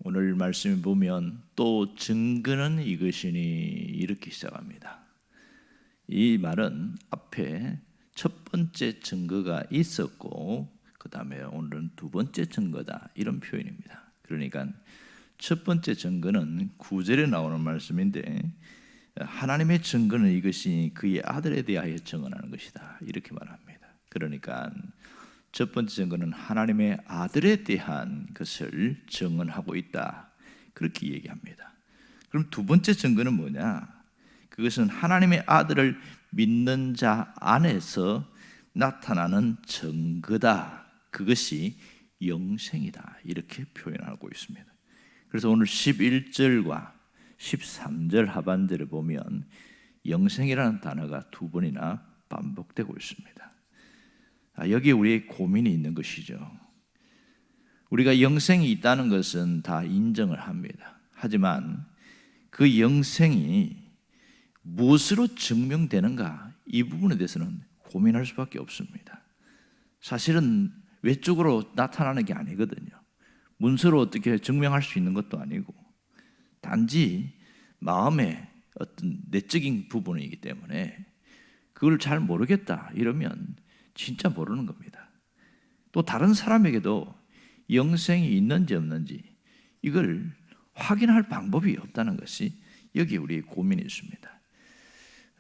오늘 말씀을 보면 또 증거는 이것이니 이렇게 시작합니다. 이 말은 앞에 첫 번째 증거가 있었고 그 다음에 오늘은 두 번째 증거다 이런 표현입니다. 그러니까 첫 번째 증거는 9절에 나오는 말씀인데 하나님의 증거는 이것이 그의 아들에 대하여 증언하는 것이다 이렇게 말합니다. 그러니까 첫 번째 증거는 하나님의 아들에 대한 것을 증언하고 있다 그렇게 얘기합니다. 그럼 두 번째 증거는 뭐냐? 그것은 하나님의 아들을 믿는 자 안에서 나타나는 증거다. 그것이 영생이다 이렇게 표현하고 있습니다. 그래서 오늘 11절과 13절 하반절에 보면 영생이라는 단어가 두 번이나 반복되고 있습니다. 여기에 우리의 고민이 있는 것이죠. 우리가 영생이 있다는 것은 다 인정을 합니다. 하지만 그 영생이 무엇으로 증명되는가 이 부분에 대해서는 고민할 수밖에 없습니다. 사실은 외적으로 나타나는 게 아니거든요. 문서로 어떻게 증명할 수 있는 것도 아니고 단지 마음의 어떤 내적인 부분이기 때문에 그걸 잘 모르겠다 이러면 진짜 모르는 겁니다. 또 다른 사람에게도 영생이 있는지 없는지 이걸 확인할 방법이 없다는 것이 여기 우리의 고민이 있습니다.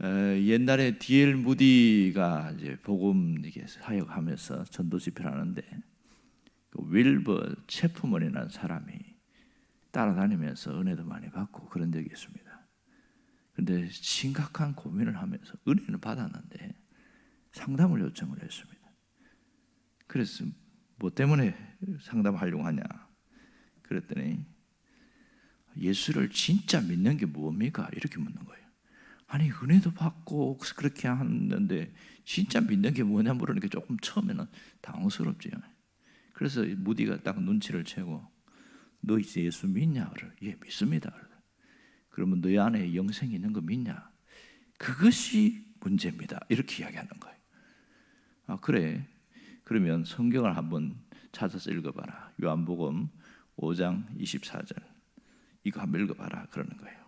옛날에 D.L. 무디가 이제 복음 사역하면서 전도 집회를 하는데 그 윌버 체프먼이라는 사람이 따라다니면서 은혜도 많이 받고 그런 적이 있습니다. 그런데 심각한 고민을 하면서 은혜는 받았는데 상담을 요청을 했습니다. 그래서 뭐 때문에 상담하려고 하냐? 그랬더니 예수를 진짜 믿는 게 뭡니까? 이렇게 묻는 거예요. 아니 은혜도 받고 그렇게 하는데 진짜 믿는 게 뭐냐 물으니까 조금 처음에는 당황스럽죠. 그래서 무디가 딱 눈치를 채고 너 이제 예수 믿냐? 그래. 예 믿습니다. 그래. 그러면 너희 안에 영생이 있는 거 믿냐? 그것이 문제입니다. 이렇게 이야기하는 거예요. 아 그래? 그러면 성경을 한번 찾아서 읽어봐라. 요한복음 5장 24절 이거 한번 읽어봐라 그러는 거예요.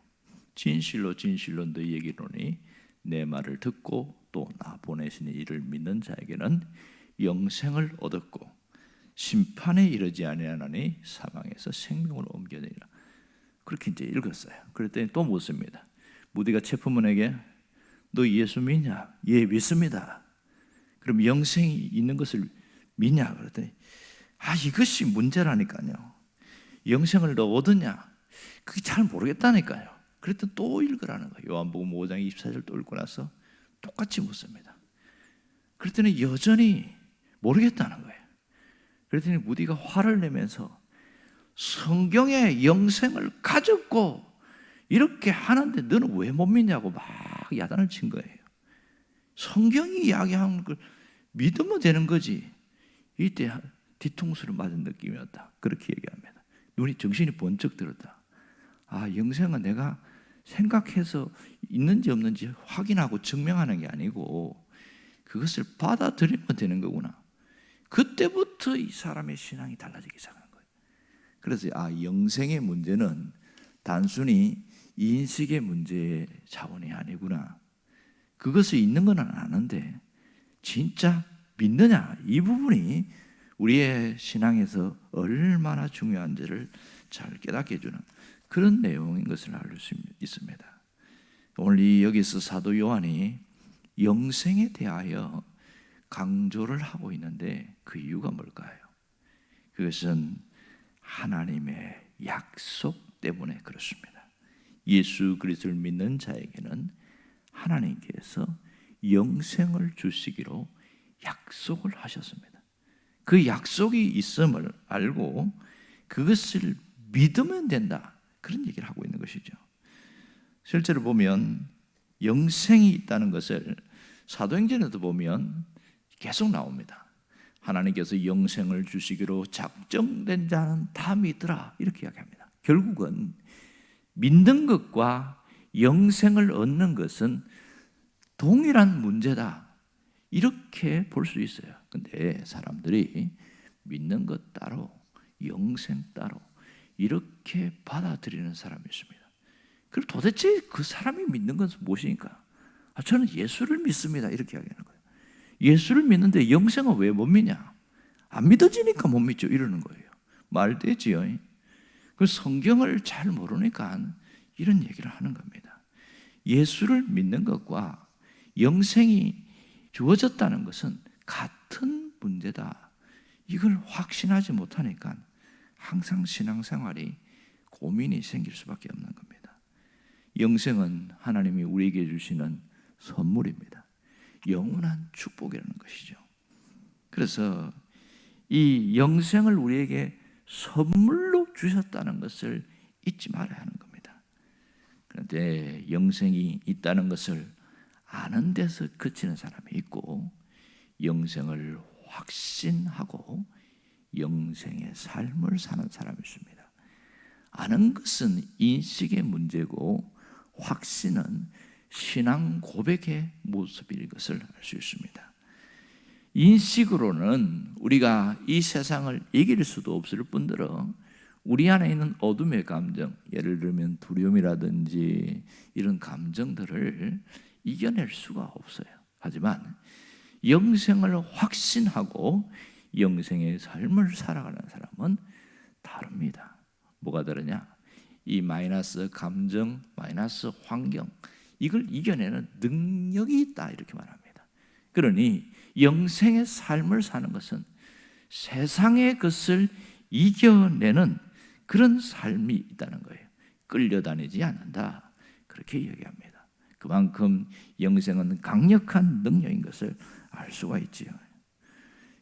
진실로 진실로 너희에게 이르노니 내 말을 듣고 또 나 보내신 이를 믿는 자에게는 영생을 얻었고 심판에 이르지 아니하나니 사망에서 생명으로 옮겨지리라. 그렇게 이제 읽었어요. 그랬더니 또 묻습니다. 무디가 체프먼에게 너 예수 믿냐? 예 믿습니다. 그럼 영생이 있는 것을 믿냐? 그랬더니 이것이 문제라니까요. 영생을 너 얻었냐? 그게 잘 모르겠다니까요. 그랬더니 또 읽으라는 거예요. 요한복음 5장 24절 또 읽고 나서 똑같이 묻습니다. 그랬더니 여전히 모르겠다는 거예요. 그랬더니 무디가 화를 내면서 성경에 영생을 가졌고 이렇게 하는데 너는 왜 못 믿냐고 막 야단을 친 거예요. 성경이 이야기하는 걸 믿으면 되는 거지. 이때 뒤통수를 맞은 느낌이었다. 그렇게 얘기합니다. 눈이 정신이 번쩍 들었다. 영생은 내가 생각해서 있는지 없는지 확인하고 증명하는 게 아니고 그것을 받아들이면 되는 거구나. 그때부터 이 사람의 신앙이 달라지기 시작하는 거예요. 그래서 영생의 문제는 단순히 인식의 문제의 차원이 아니구나. 그것이 있는 건 아는데 진짜 믿느냐 이 부분이 우리의 신앙에서 얼마나 중요한지를 잘 깨닫게 해주는 그런 내용인 것을 알 수 있습니다. 오늘 여기서 사도 요한이 영생에 대하여 강조를 하고 있는데 그 이유가 뭘까요? 그것은 하나님의 약속 때문에 그렇습니다. 예수 그리스도를 믿는 자에게는 하나님께서 영생을 주시기로 약속을 하셨습니다. 그 약속이 있음을 알고 그것을 믿으면 된다. 그런 얘기를 하고 있는 것이죠. 실제로 보면 영생이 있다는 것을 사도행전에도 보면 계속 나옵니다. 하나님께서 영생을 주시기로 작정된 자는 다 믿으라 이렇게 이야기합니다. 결국은 믿는 것과 영생을 얻는 것은 동일한 문제다 이렇게 볼 수 있어요. 근데 사람들이 믿는 것 따로 영생 따로 이렇게 받아들이는 사람이 있습니다. 그럼 도대체 그 사람이 믿는 것은 무엇입니까? 저는 예수를 믿습니다. 이렇게 이야기하는 거예요. 예수를 믿는데 영생은 왜 못 믿냐? 안 믿어지니까 못 믿죠. 이러는 거예요. 말되지요. 그 성경을 잘 모르니까 이런 얘기를 하는 겁니다. 예수를 믿는 것과 영생이 주어졌다는 것은 같은 문제다. 이걸 확신하지 못하니까 항상 신앙생활이 고민이 생길 수밖에 없는 겁니다. 영생은 하나님이 우리에게 주시는 선물입니다. 영원한 축복이라는 것이죠. 그래서 이 영생을 우리에게 선물로 주셨다는 것을 잊지 말아야 하는 겁니다. 그런데 영생이 있다는 것을 아는 데서 그치는 사람이 있고, 영생을 확신하고 영생의 삶을 사는 사람이 있습니다. 아는 것은 인식의 문제고, 확신은 신앙 고백의 모습일 것을 알 수 있습니다. 인식으로는 우리가 이 세상을 이길 수도 없을 뿐더러 우리 안에 있는 어둠의 감정, 예를 들면 두려움이라든지 이런 감정들을 이겨낼 수가 없어요. 하지만 영생을 확신하고 영생의 삶을 살아가는 사람은 다릅니다. 뭐가 다르냐? 이 마이너스 감정, 마이너스 환경, 이걸 이겨내는 능력이 있다, 이렇게 말합니다. 그러니 영생의 삶을 사는 것은 세상의 것을 이겨내는 그런 삶이 있다는 거예요. 끌려다니지 않는다, 그렇게 이야기합니다. 그만큼 영생은 강력한 능력인 것을 알 수가 있지요.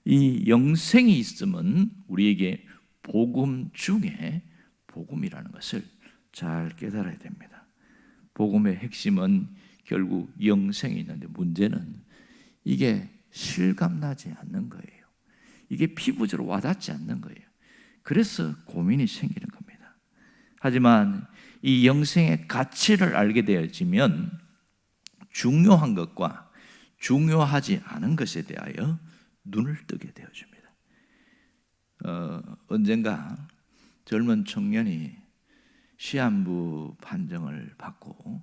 이 영생이 있음은 우리에게 복음 중에 복음이라는 것을 잘 깨달아야 됩니다. 복음의 핵심은 결국 영생이 있는데, 문제는 이게 실감나지 않는 거예요. 이게 피부적으로 와닿지 않는 거예요. 그래서 고민이 생기는 겁니다. 하지만 이 영생의 가치를 알게 되어지면 중요한 것과 중요하지 않은 것에 대하여 눈을 뜨게 되어집니다. 언젠가 젊은 청년이 시한부 판정을 받고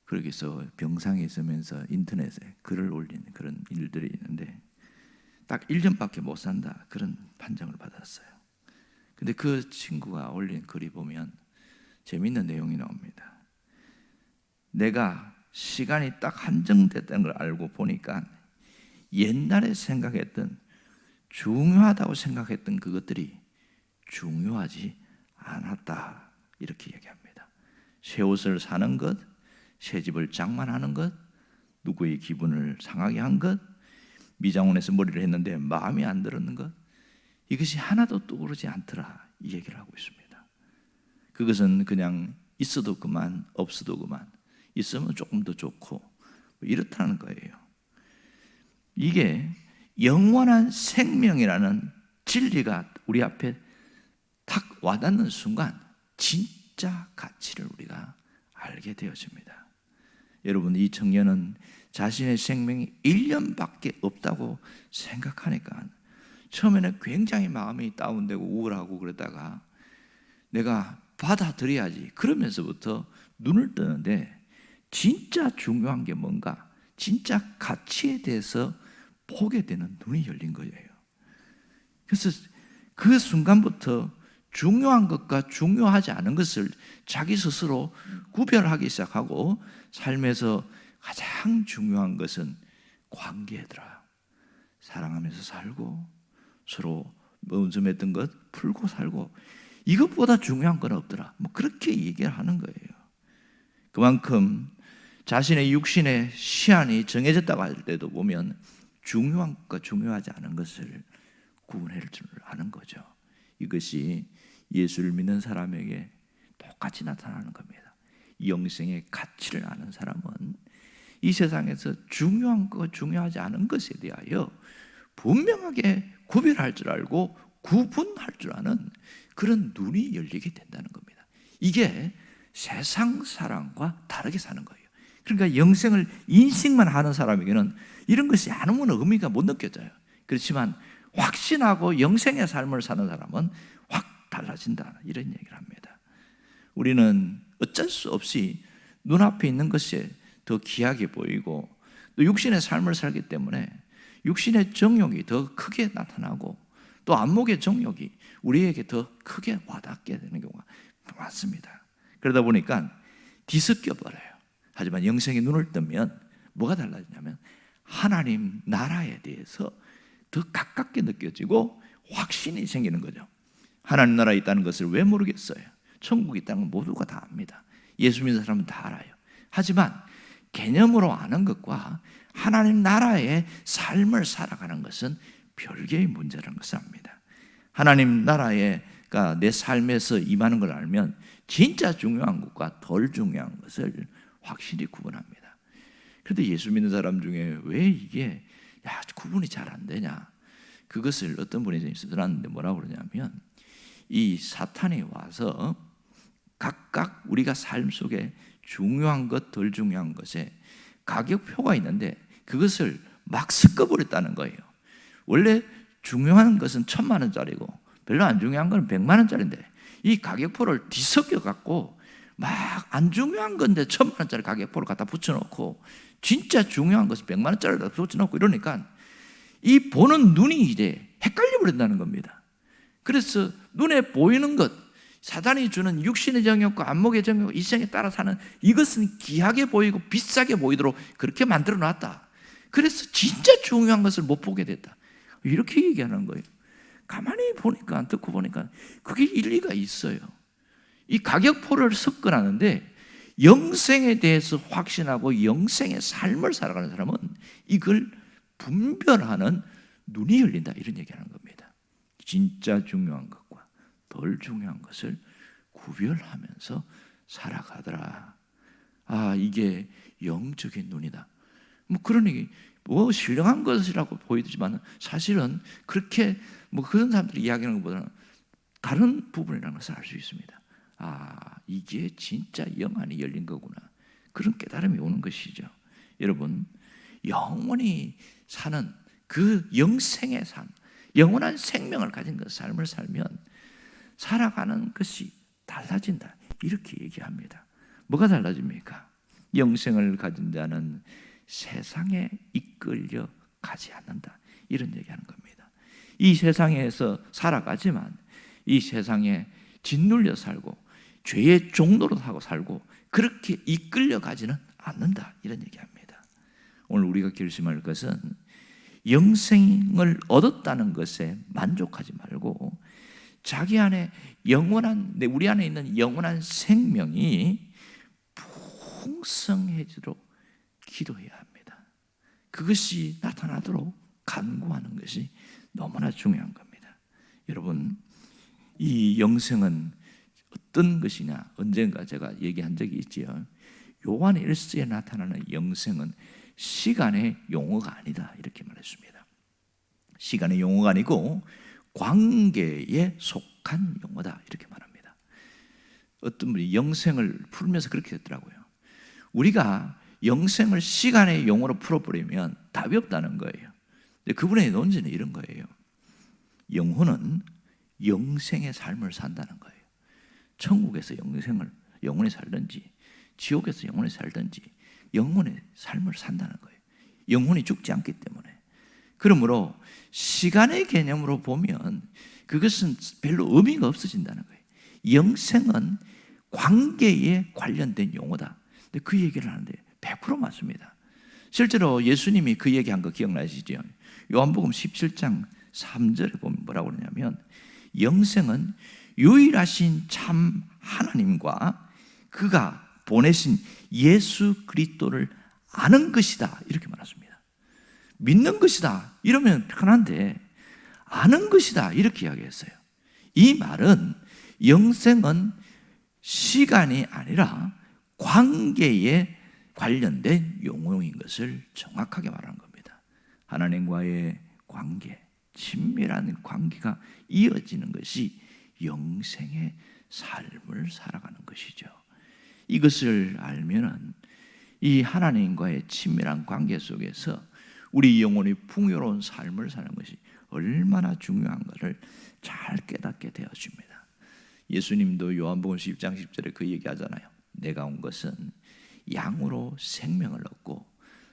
거기서 병상에 있으면서 인터넷에 글을 올린 그런 일들이 있는데, 딱 1년밖에 못 산다, 그런 판정을 받았어요. 근데 그 친구가 올린 글이 보면 재미있는 내용이 나옵니다. 내가 시간이 딱 한정됐다는 걸 알고 보니까 옛날에 생각했던, 중요하다고 생각했던 그것들이 중요하지 않았다, 이렇게 얘기합니다. 새 옷을 사는 것, 새 집을 장만하는 것, 누구의 기분을 상하게 한 것, 미장원에서 머리를 했는데 마음에 안 들었는 것, 이것이 하나도 떠오르지 않더라, 이 얘기를 하고 있습니다. 그것은 그냥 있어도 그만, 없어도 그만, 있으면 조금 더 좋고 이렇다는 거예요. 이게 영원한 생명이라는 진리가 우리 앞에 탁 와닿는 순간 진짜 가치를 우리가 알게 되어집니다. 여러분, 이 청년은 자신의 생명이 1년밖에 없다고 생각하니까 처음에는 굉장히 마음이 다운되고 우울하고 그러다가 내가 받아들여야지 그러면서부터 눈을 뜨는데, 진짜 중요한 게 뭔가, 진짜 가치에 대해서 보게 되는 눈이 열린 거예요. 그래서 그 순간부터 중요한 것과 중요하지 않은 것을 자기 스스로 구별하기 시작하고, 삶에서 가장 중요한 것은 관계더라. 사랑하면서 살고 서로 원점했던 것 풀고 살고, 이것보다 중요한 건 없더라, 뭐 그렇게 얘기를 하는 거예요. 그만큼 자신의 육신의 시한이 정해졌다고 할 때도 보면 중요한 것과 중요하지 않은 것을 구분할 줄 아는 거죠. 이것이 예수를 믿는 사람에게 똑같이 나타나는 겁니다. 영생의 가치를 아는 사람은 이 세상에서 중요한 것, 중요하지 않은 것에 대하여 분명하게 구별할 줄 알고 구분할 줄 아는 그런 눈이 열리게 된다는 겁니다. 이게 세상 사람과 다르게 사는 거예요. 그러니까 영생을 인식만 하는 사람에게는 이런 것이 아무런 의미가 못 느껴져요. 그렇지만 확신하고 영생의 삶을 사는 사람은 확 달라진다, 이런 얘기를 합니다. 우리는 어쩔 수 없이 눈앞에 있는 것이 더 귀하게 보이고 또 육신의 삶을 살기 때문에 육신의 정욕이 더 크게 나타나고 또 안목의 정욕이 우리에게 더 크게 와닿게 되는 경우가 많습니다. 그러다 보니까 뒤섞여 버려요. 하지만 영생의 눈을 뜨면 뭐가 달라지냐면 하나님 나라에 대해서 더 가깝게 느껴지고 확신이 생기는 거죠. 하나님 나라에 있다는 것을 왜 모르겠어요? 천국에 있다는 건 모두가 다 압니다. 예수 믿는 사람은 다 알아요. 하지만 개념으로 아는 것과 하나님 나라의 삶을 살아가는 것은 별개의 문제라는 것을 압니다. 하나님 나라가 내 삶에서 임하는 걸 알면 진짜 중요한 것과 덜 중요한 것을 확실히 구분합니다. 그런데 예수 믿는 사람 중에 왜 이게 구분이 잘 안 되냐? 그것을 어떤 분이 들었는데 뭐라고 그러냐면 이 사탄이 와서 각각 우리가 삶 속에 중요한 것, 덜 중요한 것에 가격표가 있는데 그것을 막 섞어버렸다는 거예요. 원래 중요한 것은 1,000만 원짜리고 별로 안 중요한 건 100만 원짜리인데 이 가격표를 뒤섞여 갖고 막 안 중요한 건데 1,000만 원짜리 가격표를 갖다 붙여놓고 진짜 중요한 것을 100만 원짜리를 갖다 붙여놓고 이러니까 이 보는 눈이 이제 헷갈려 버린다는 겁니다. 그래서 눈에 보이는 것, 사단이 주는 육신의 정욕과 안목의 정욕, 이 세상에 따라 사는 이것은 귀하게 보이고 비싸게 보이도록 그렇게 만들어 놨다. 그래서 진짜 중요한 것을 못 보게 됐다, 이렇게 얘기하는 거예요. 가만히 보니까, 듣고 보니까 그게 일리가 있어요. 이 가격표를 섞어놨는데 영생에 대해서 확신하고 영생의 삶을 살아가는 사람은 이걸 분별하는 눈이 열린다, 이런 얘기하는 겁니다. 진짜 중요한 것과 덜 중요한 것을 구별하면서 살아가더라. 이게 영적인 눈이다. 그러니 신령한 것이라고 보이지만 사실은 그렇게 그런 사람들이 이야기하는 것보다는 다른 부분이라는 것을 알 수 있습니다. 이게 진짜 영 안이 열린 거구나, 그런 깨달음이 오는 것이죠. 여러분, 영원히 사는 그 영생의 삶, 영원한 생명을 가진 그 삶을 살면 살아가는 것이 달라진다, 이렇게 얘기합니다. 뭐가 달라집니까? 영생을 가진 자는 세상에 이끌려 가지 않는다, 이런 얘기하는 겁니다. 이 세상에서 살아가지만 이 세상에 짓눌려 살고 죄의 종노릇 하고 살고 그렇게 이끌려 가지는 않는다, 이런 얘기합니다. 오늘 우리가 결심할 것은 영생을 얻었다는 것에 만족하지 말고 자기 안에 우리 안에 있는 영원한 생명이 풍성해지도록 기도해야 합니다. 그것이 나타나도록 간구하는 것이 너무나 중요한 겁니다. 여러분, 이 영생은 어떤 것이냐, 언젠가 제가 얘기한 적이 있지요. 요한 1서에 나타나는 영생은 시간의 용어가 아니다, 이렇게 말했습니다. 시간의 용어가 아니고 관계에 속한 용어다, 이렇게 말합니다. 어떤 분이 영생을 풀면서 그렇게 했더라고요. 우리가 영생을 시간의 용어로 풀어버리면 답이 없다는 거예요. 근데 그분의 논지는 이런 거예요. 영혼은 영생의 삶을 산다는 거예요. 천국에서 영원히 살든지 지옥에서 영원히 살든지 영혼의 삶을 산다는 거예요. 영혼이 죽지 않기 때문에. 그러므로 시간의 개념으로 보면 그것은 별로 의미가 없어진다는 거예요. 영생은 관계에 관련된 용어다. 근데 그 얘기를 하는데 100% 맞습니다. 실제로 예수님이 그 얘기한 거 기억나시죠? 요한복음 17장 3절에 보면 뭐라고 그러냐면 영생은 유일하신 참 하나님과 그가 보내신 예수 그리스도를 아는 것이다, 이렇게 말했습니다. 믿는 것이다 이러면 편한데 아는 것이다, 이렇게 이야기했어요. 이 말은 영생은 시간이 아니라 관계에 관련된 용어인 것을 정확하게 말하는 겁니다. 하나님과의 관계, 친밀한 관계가 이어지는 것이 영생의 삶을 살아가는 것이죠. 이것을 알면은 이 하나님과의 친밀한 관계 속에서 우리 영혼이 풍요로운 삶을 사는 것이 얼마나 중요한 것을 잘 깨닫게 되어집니다. 예수님도 요한복음 10장 10절에 그 얘기하잖아요. 내가 온 것은 양으로 생명을 얻고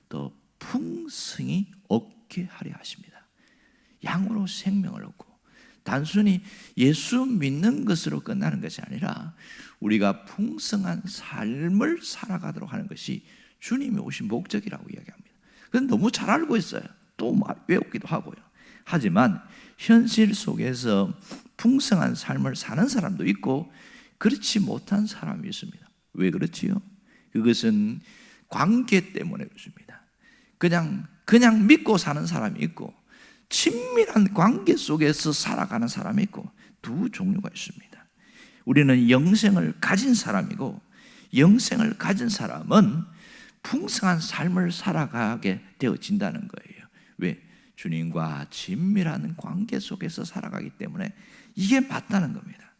더 풍성히 얻게 하려 하십니다. 양으로 생명을 얻고, 단순히 예수 믿는 것으로 끝나는 것이 아니라 우리가 풍성한 삶을 살아가도록 하는 것이 주님이 오신 목적이라고 이야기합니다. 그건 너무 잘 알고 있어요. 또 외우기도 하고요. 하지만 현실 속에서 풍성한 삶을 사는 사람도 있고 그렇지 못한 사람이 있습니다. 왜 그렇지요? 그것은 관계 때문에 그렇습니다. 그냥 믿고 사는 사람이 있고 친밀한 관계 속에서 살아가는 사람이 있고 두 종류가 있습니다. 우리는 영생을 가진 사람이고, 영생을 가진 사람은 풍성한 삶을 살아가게 되어진다는 거예요. 왜? 주님과 친밀한 관계 속에서 살아가기 때문에 이게 맞다는 겁니다.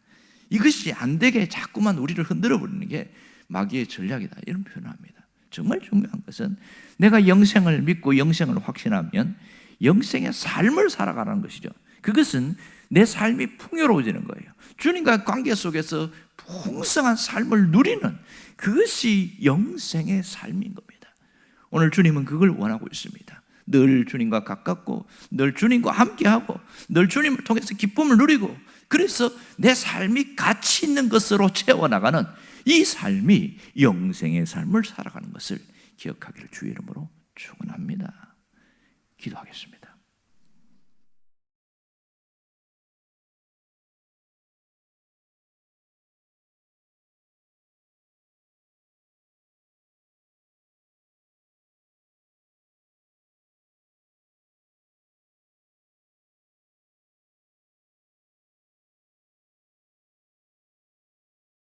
이것이 안 되게 자꾸만 우리를 흔들어 버리는 게 마귀의 전략이다, 이런 표현을 합니다. 정말 중요한 것은 내가 영생을 믿고 영생을 확신하면 영생의 삶을 살아가는 것이죠. 그것은 내 삶이 풍요로워지는 거예요. 주님과 관계 속에서 풍성한 삶을 누리는, 그것이 영생의 삶인 겁니다. 오늘 주님은 그걸 원하고 있습니다. 늘 주님과 가깝고, 늘 주님과 함께하고, 늘 주님을 통해서 기쁨을 누리고, 그래서 내 삶이 가치 있는 것으로 채워나가는 이 삶이 영생의 삶을 살아가는 것을 기억하기를 주의 이름으로 축원합니다. 기도하겠습니다.